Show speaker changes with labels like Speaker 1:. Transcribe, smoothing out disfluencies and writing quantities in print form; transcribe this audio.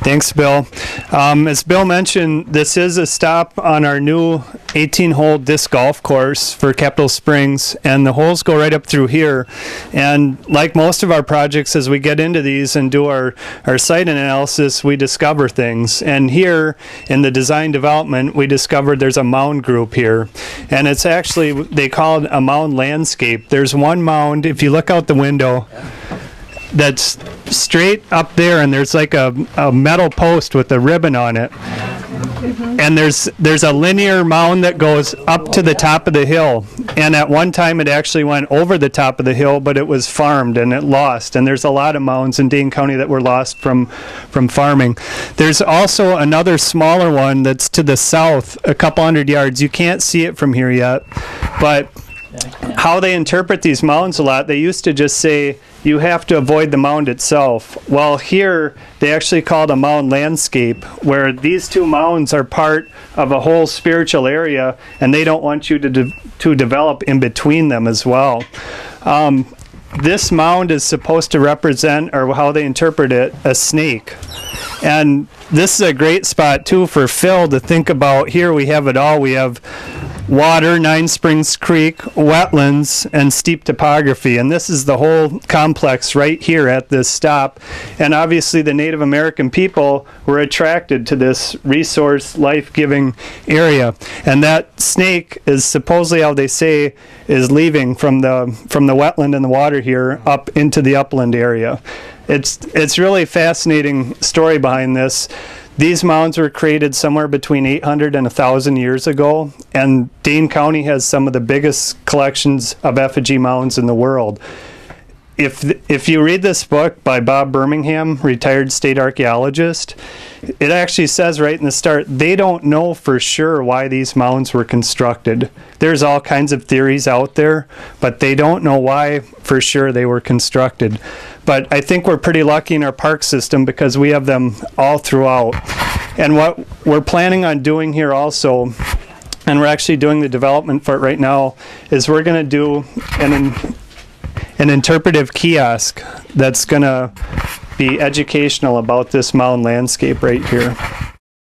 Speaker 1: Thanks, Bill. As Bill mentioned, this is a stop on our new 18-hole disc golf course for Capitol Springs, and the holes go right up through here. And like most of our projects, as we get into these and do our site analysis, we discover things. And here in the design development, we discovered there's a mound group here. And it's actually, they call it a mound landscape. There's one mound, if you look out the window, that's straight up there, and there's like a metal post with a ribbon on it. And there's a linear mound that goes up to the top of the hill. And at one time it actually went over the top of the hill, but it was farmed and it lost. And there's a lot of mounds in Dane County that were lost from farming. There's also another smaller one that's to the south, a couple hundred yards. You can't see it from here yet, but how they interpret these mounds a lot, they used to just say, you have to avoid the mound itself. Well, here they actually call it a mound landscape, where these two mounds are part of a whole spiritual area, and they don't want you to develop in between them as well. This mound is supposed to represent, or how they interpret it, a snake. And this is a great spot too for Phil to think about. Here we have it all. We have water, Nine Springs Creek, wetlands, and steep topography. And this is the whole complex right here at this stop. And obviously the Native American people were attracted to this resource, life-giving area. And that snake is supposedly, how they say, is leaving from the wetland and the water here up into the upland area. It's really fascinating story behind this. These mounds were created somewhere between 800 and 1,000 years ago, and Dane County has some of the biggest collections of effigy mounds in the world. If you read this book by Bob Birmingham, retired state archaeologist, it actually says right in the start, they don't know for sure why these mounds were constructed. There's all kinds of theories out there, but they don't know why for sure they were constructed. But I think we're pretty lucky in our park system because we have them all throughout. And what we're planning on doing here also, and we're actually doing the development for it right now, is we're going to do an interpretive kiosk that's going to be educational about this mound landscape right here.